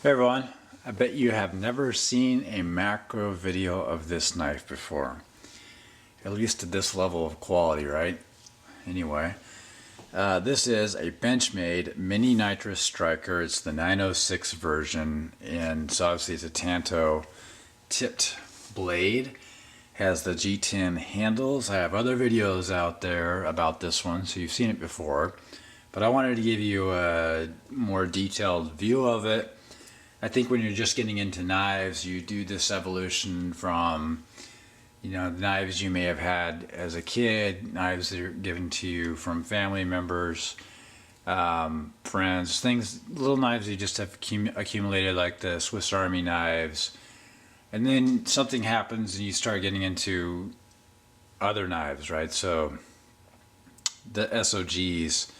Hey everyone, I bet you have never seen a macro video of this knife before. At least at this level of quality, right? Anyway, this is a Benchmade Mini-Nitrous Stryker. It's the 906 version, and so obviously it's a Tanto tipped blade. Has the G10 handles. I have other videos out there about this one, so you've seen it before. But I wanted to give you a more detailed view of it. I think when you're just getting into knives, you do this evolution from, knives you may have had as a kid, knives that are given to you from family members, friends, things, little knives you just have accumulated, like the Swiss Army knives. And then something happens and you start getting into other knives, right? So the SOGs,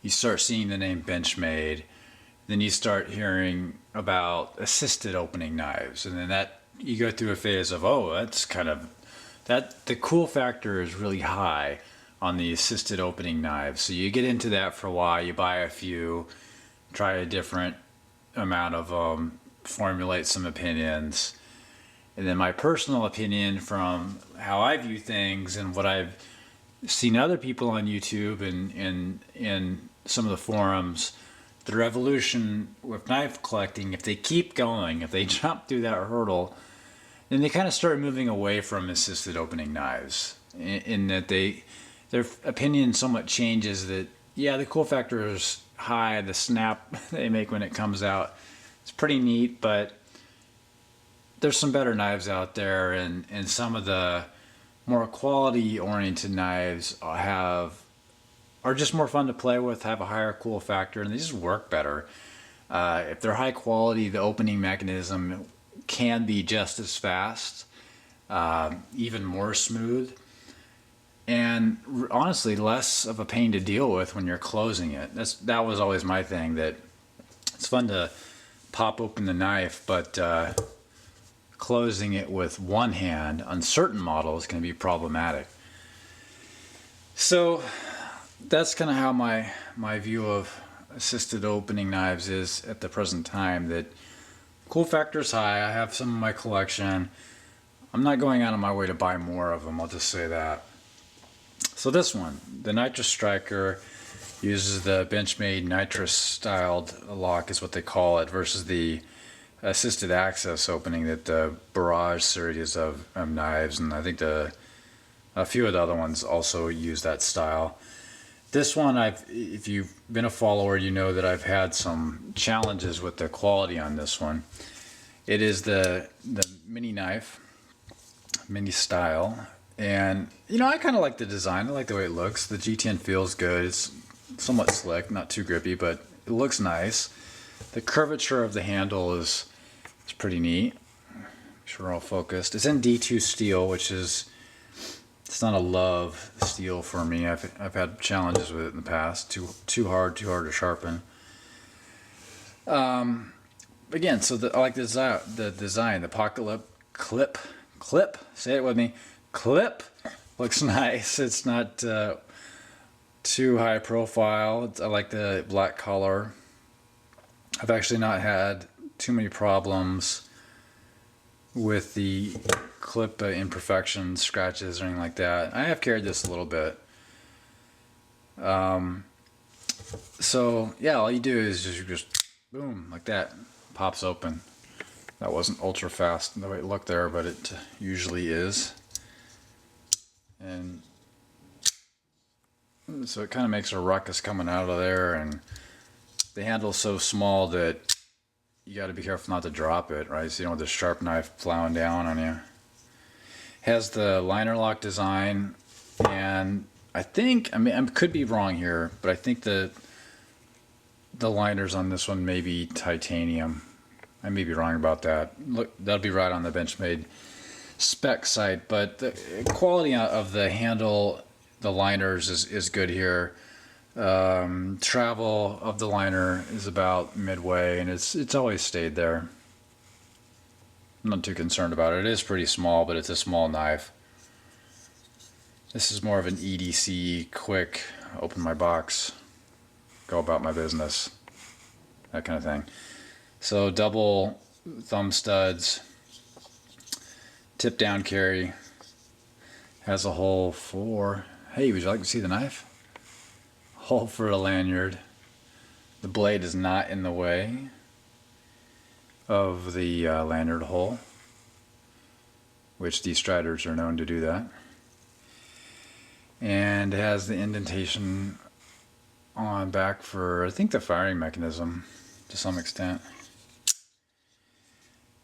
you start seeing the name Benchmade. Then you start hearing about assisted opening knives, and then that you go through a phase of, oh, that's kind of that the cool factor is really high on the assisted opening knives. So you get into that for a while, you buy a few, try a different amount of them, formulate some opinions. And then my personal opinion from how I view things and what I've seen other people on YouTube and in some of the forums, the revolution with knife collecting, if they keep going, if they jump through that hurdle, then they kind of start moving away from assisted opening knives. In that their opinion somewhat changes that, yeah, the cool factor is high, the snap they make when it comes out, it's pretty neat, but there's some better knives out there, and some of the more quality-oriented knives are just more fun to play with, have a higher cool factor, and they just work better. If they're high quality, the opening mechanism can be just as fast, even more smooth, and honestly less of a pain to deal with when you're closing it. That was always my thing, that it's fun to pop open the knife, but closing it with one hand on certain models can be problematic. So that's kind of how my view of assisted opening knives is at the present time. That cool factor is high. I have some in my collection. I'm not going out of my way to buy more of them, I'll just say that. So this one, the Nitrous Stryker, uses the Benchmade nitrous styled lock is what they call it, versus the assisted access opening that the Barrage series of knives, and I think a few of the other ones also use that style. This one, if you've been a follower, you know that I've had some challenges with the quality on this one. It is the mini knife, mini style, and I kind of like the design. I like the way it looks. The G10 feels good. It's somewhat slick, not too grippy, but it looks nice. The curvature of the handle is pretty neat. Make sure we're all focused. It's in D2 steel, which is, it's not a love steel for me. I've had challenges with it in the past. Too hard to sharpen. Again, so I like the design. The pocket clip. Say it with me. Clip looks nice. It's not too high profile. I like the black color. I've actually not had too many problems with the clip imperfections, scratches, or anything like that. I have carried this a little bit. So yeah, all you do is just boom, like that, pops open. That wasn't ultra fast the way it looked there, but it usually is. And so it kind of makes a ruckus coming out of there, and the handle's so small that you got to be careful not to drop it, right? So you don't want the sharp knife plowing down on you. Has the liner lock design, and I could be wrong here, but I think the liners on this one may be titanium. I may be wrong about that. Look, that'll be right on the Benchmade spec site, but the quality of the handle, the liners is good here. Travel of the liner is about midway, and it's always stayed there. I'm not too concerned about it. It is pretty small, but it's a small knife. This is more of an EDC, quick, open my box, go about my business, that kind of thing. So double thumb studs, tip down carry, has a hole for, hey, would you like to see the knife? Hole for a lanyard. The blade is not in the way of the lanyard hole, which these Striders are known to do that. And it has the indentation on back for, I think, the firing mechanism to some extent.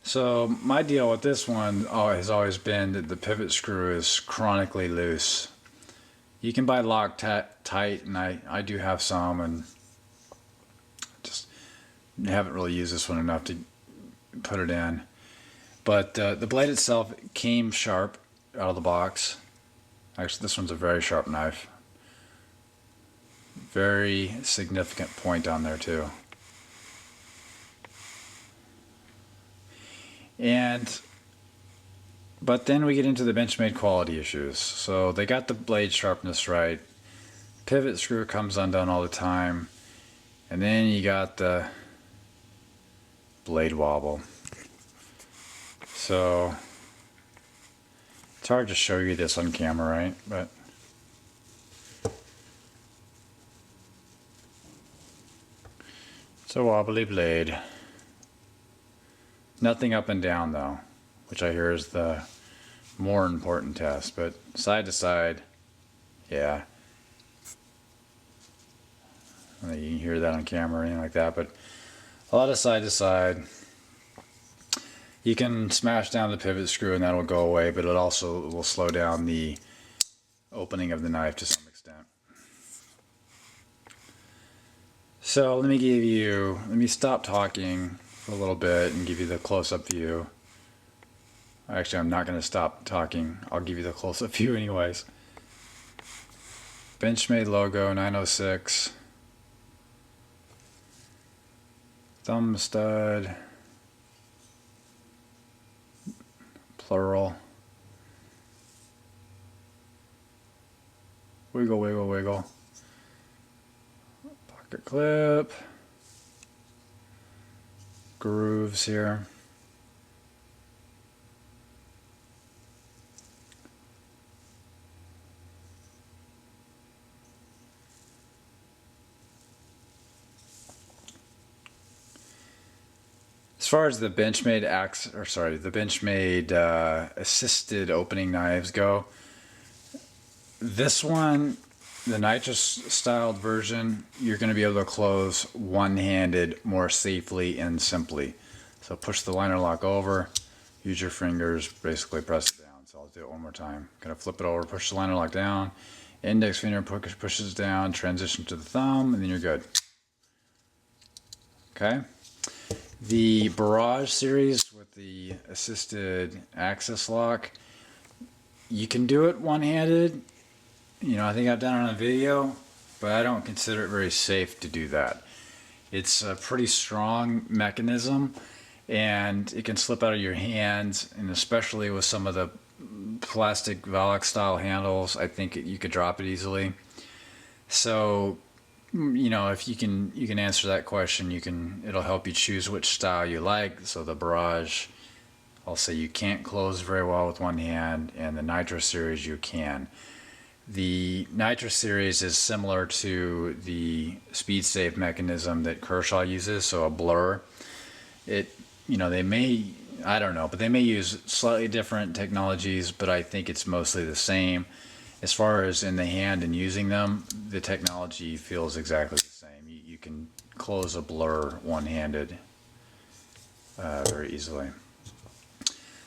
So my deal with this one has always been that the pivot screw is chronically loose. You can buy Loctite, and I do have some, and just haven't really used this one enough to put it in. But the blade itself came sharp out of the box. Actually, this one's a very sharp knife. Very significant point on there too. But then we get into the Benchmade quality issues. So they got the blade sharpness right. Pivot screw comes undone all the time. And then you got the blade wobble. So it's hard to show you this on camera, right? But it's a wobbly blade. Nothing up and down though, which I hear is the more important test, but side to side, yeah. I don't know, you can hear that on camera or anything like that, but a lot of side to side. You can smash down the pivot screw and that'll go away, but it also will slow down the opening of the knife to some extent. So let me stop talking for a little bit and give you the close-up view. Actually, I'm not going to stop talking. I'll give you the close-up view anyways. Benchmade logo, 906. Thumb stud. Plural. Wiggle, wiggle, wiggle. Pocket clip. Grooves here. As far as the Benchmade assisted opening knives go, this one, the nitrous styled version, you're going to be able to close one-handed more safely and simply. So push the liner lock over, use your fingers, basically press it down. So I'll do it one more time. Going to flip it over, push the liner lock down, index finger pushes down, transition to the thumb, and then you're good. Okay. The Barrage series with the assisted access lock, you can do it one-handed. You know, I think I've done it on a video, but I don't consider it very safe to do that. It's a pretty strong mechanism, and it can slip out of your hands, and especially with some of the plastic Valak style handles, I think you could drop it easily. So, you know, if you can answer that question, it'll help you choose which style you like. So the Barrage, I'll say you can't close very well with one hand, and the Nitrous series you can. The Nitrous series is similar to the speed safe mechanism that Kershaw uses, so a blur. They may, I don't know, but they may use slightly different technologies, but I think it's mostly the same. As far as in the hand and using them, the technology feels exactly the same. You can close a blur one-handed very easily.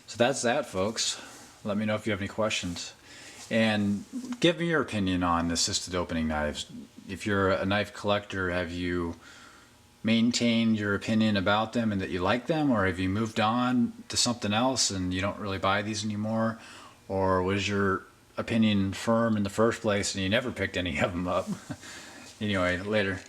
So that's that, folks. Let me know if you have any questions. And give me your opinion on assisted opening knives. If you're a knife collector, have you maintained your opinion about them and that you like them, or have you moved on to something else and you don't really buy these anymore? Or was your opinion firm in the first place and you never picked any of them up? Anyway, later.